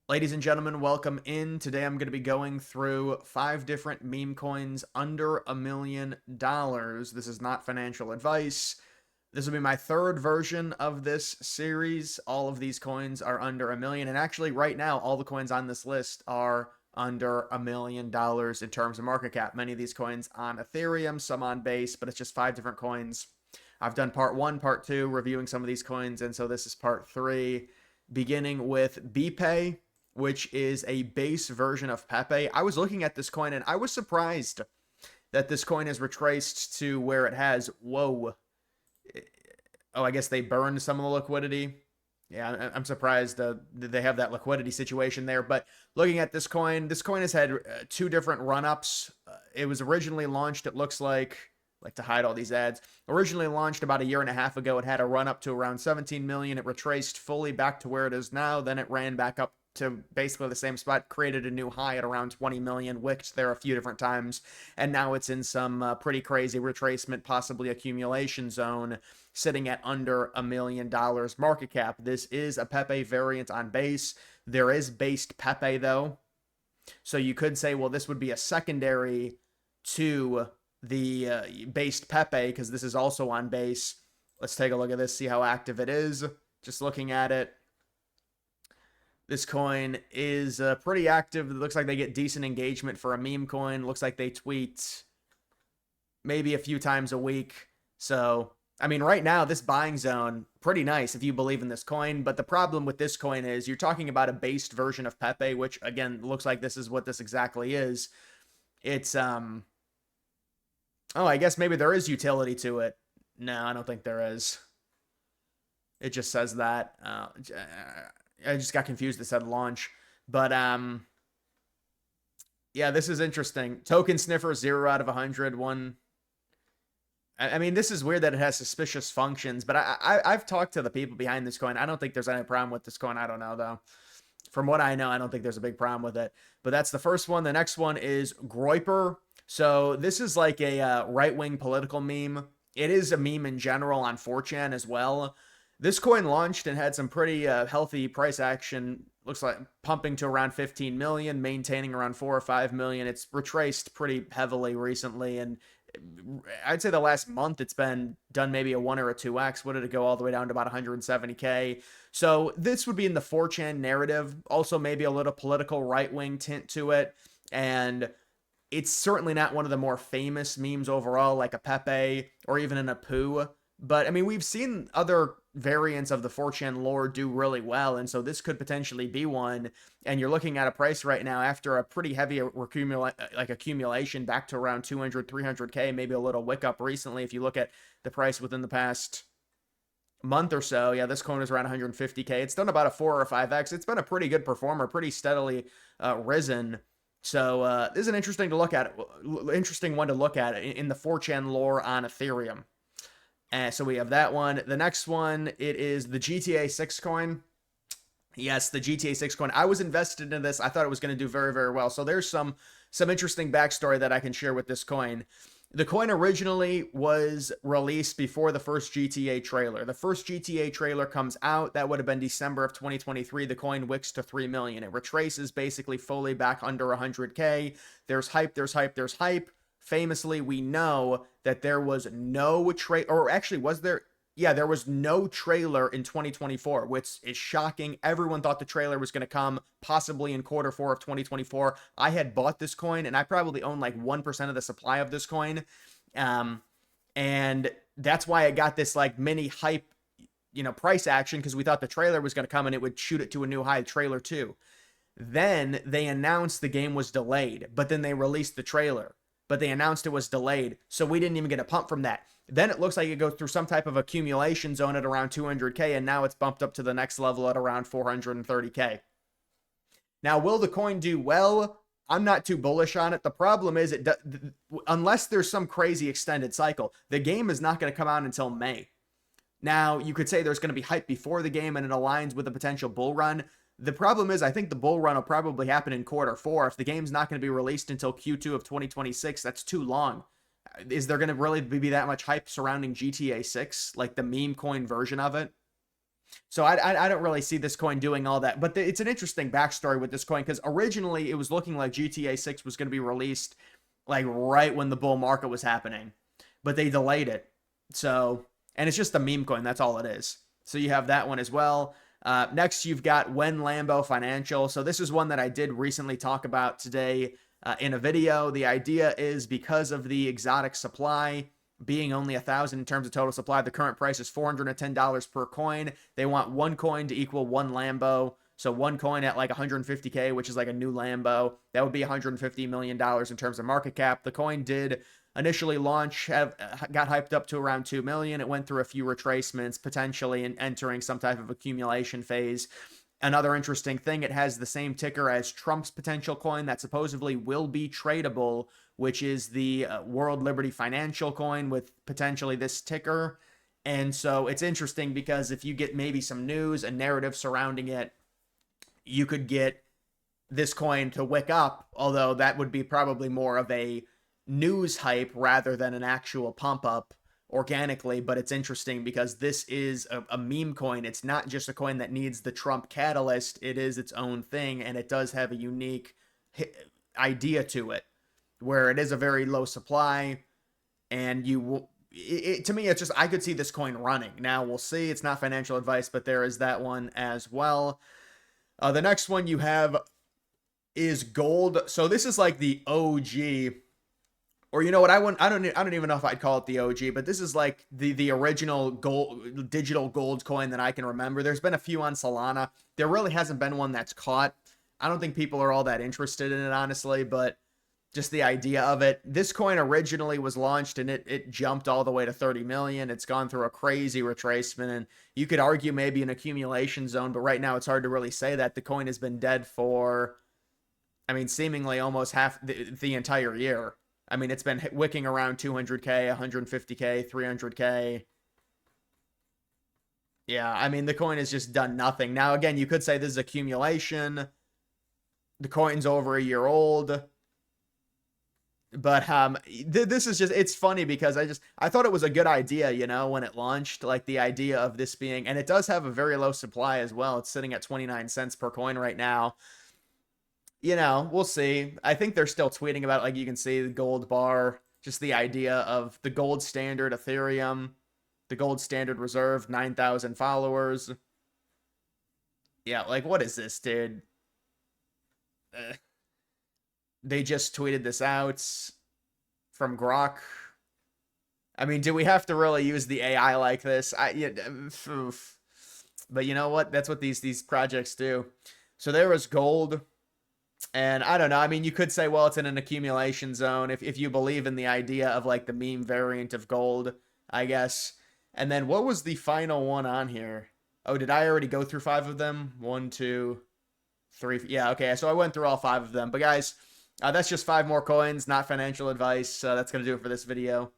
Ladies and gentlemen, welcome in. Today I'm going to be going through 5 different meme coins under $1 million. This is not financial advice. This will be my third version of this series. All of these coins are under a million. And actually, right now, all the coins on this list are under $1 million in terms of market cap. Many of these coins on Ethereum, some on Base, but it's just 5 different coins. I've done part one, part two, reviewing some of these coins. And so this is part three, beginning with BPay, which is a base version of Pepe. I was looking at this coin and I was surprised that this coin is retraced to where it has. Whoa. Oh, I guess they burned some of the liquidity. Yeah, I'm surprised they have that liquidity situation there. But looking at this coin has had 2 different run-ups. It was originally launched, it looks like to hide all these ads. Originally launched about a year and a half ago. It had a run up to around 17 million. It retraced fully back to where it is now. Then it ran back up to basically the same spot, created a new high at around 20 million, wicked there a few different times, and now it's in some pretty crazy retracement, possibly accumulation zone, sitting at under $1 million market cap. This is a Pepe variant on base. There is based Pepe though, so you could say, well, this would be a secondary to the based Pepe because this is also on base. Let's take a look at this, see how active it is. Just looking at it, this coin is pretty active. It looks like they get decent engagement for a meme coin. Looks like they tweet maybe a few times a week. So, I mean, right now, this buying zone, pretty nice if you believe in this coin. But the problem with this coin is you're talking about a based version of Pepe, which, again, looks like this is what this exactly is. It's, oh, I guess maybe there is utility to it. No, I don't think there is. It just says that. I just got confused. It said launch. But yeah, this is interesting. Token sniffer 0 out of 100. One. I mean, this is weird that it has suspicious functions, but I've talked to the people behind this coin. I don't think there's any problem with this coin. I don't know though. From what I know, I don't think there's a big problem with it. But that's the first one. The next one is Groper. So this is like a right-wing political meme. It is a meme in general on 4chan as well. This coin launched and had some pretty healthy price action. Looks like pumping to around 15 million, maintaining around 4 or 5 million. It's retraced pretty heavily recently, and I'd say the last month it's been done maybe a 1 or a 2x. What did it go all the way down to about 170K? So this would be in the 4chan narrative. Also maybe a little political right-wing tint to it. And it's certainly not one of the more famous memes overall, like a Pepe or even an Apu. But I mean, we've seen other variants of the 4chan lore do really well, and so this could potentially be one. And you're looking at a price right now after a pretty heavy accumulation back to around 200, 300K, maybe a little wick up recently. If you look at the price within the past month or so, yeah, this coin is around 150K. It's done about a 4 or 5x. It's been a pretty good performer, pretty steadily risen. So this is an interesting one to look at in the 4chan lore on Ethereum. So we have that one. The next one, it is the GTA 6 coin. Yes, the GTA 6 coin. I was invested in this. I thought it was going to do very, very well. So there's some interesting backstory that I can share with this coin. The coin originally was released before the first GTA trailer. The first GTA trailer comes out. That would have been December of 2023. The coin wicks to 3 million. It retraces basically fully back under 100K. There's hype, there's hype, there's hype. Famously, we know that there was no or actually was there? Yeah, there was no trailer in 2024, which is shocking. Everyone thought the trailer was going to come possibly in Q4 of 2024. I had bought this coin and I probably own like 1% of the supply of this coin. And that's why I got this like mini hype, price action, because we thought the trailer was going to come and it would shoot it to a new high, trailer 2. Then they announced the game was delayed, but then they released the trailer. But they announced it was delayed, so we didn't even get a pump from that. Then it looks like it goes through some type of accumulation zone at around 200K, and now it's bumped up to the next level at around 430K. Now, will the coin do well? I'm not too bullish on it. The problem is, unless there's some crazy extended cycle, the game is not going to come out until May. Now, you could say there's going to be hype before the game and it aligns with a potential bull run. The problem is, I think the bull run will probably happen in Q4. If the game's not going to be released until Q2 of 2026, that's too long. Is there going to really be that much hype surrounding GTA 6, like the meme coin version of it? So I don't really see this coin doing all that. But it's an interesting backstory with this coin because originally it was looking like GTA 6 was going to be released like right when the bull market was happening, but they delayed it. So, and it's just a meme coin. That's all it is. So you have that one as well. Next, you've got When Lambo Financial. So this is one that I did recently talk about today in a video. The idea is because of the exotic supply being only 1,000 in terms of total supply, the current price is $410 per coin. They want one coin to equal one Lambo. So one coin at like 150K, which is like a new Lambo, that would be $150 million in terms of market cap. The coin did initially launch, got hyped up to around 2 million. It went through a few retracements, potentially entering some type of accumulation phase. Another interesting thing, it has the same ticker as Trump's potential coin that supposedly will be tradable, which is the World Liberty Financial coin with potentially this ticker. And so it's interesting because if you get maybe some news and narrative surrounding it, you could get this coin to wick up, although that would be probably more of a news hype rather than an actual pump up organically. But it's interesting because this is a meme coin. It's not just a coin that needs the Trump catalyst. It is its own thing, and it does have a unique idea to it where it is a very low supply, and to me, it's just, I could see this coin running. Now we'll see. It's not financial advice, but there is that one as well. The next one you have is gold. So this is like the OG, or you know what? I don't even know if I'd call it the OG, but this is like the original gold, digital gold coin that I can remember. There's been a few on Solana. There really hasn't been one that's caught. I don't think people are all that interested in it, honestly, but just the idea of it. This coin originally was launched and it jumped all the way to 30 million. It's gone through a crazy retracement, and you could argue maybe an accumulation zone, but right now it's hard to really say that. The coin has been dead for, I mean, seemingly almost half the entire year. I mean, it's been wicking around 200K, 150K, 300K. Yeah, I mean, the coin has just done nothing. Now, again, you could say this is accumulation. The coin's over a year old. But this is just, it's funny because I thought it was a good idea, you know, when it launched, like the idea of this being, and it does have a very low supply as well. It's sitting at 29 cents per coin right now. You know, we'll see. I think they're still tweeting about it. Like you can see the gold bar, just the idea of the gold standard Ethereum, the gold standard reserve, 9,000 followers. Yeah, like what is this, dude? They just tweeted this out from Grok. I mean, do we have to really use the AI like this? But you know what? That's what these projects do. So there was gold. And I don't know. I mean, you could say, well, it's in an accumulation zone if you believe in the idea of like the meme variant of gold, I guess. And then what was the final one on here? Oh, did I already go through 5 of them? 1, 2, 3. Yeah, okay. So I went through all 5 of them. But guys, that's just 5 more coins, not financial advice. That's going to do it for this video.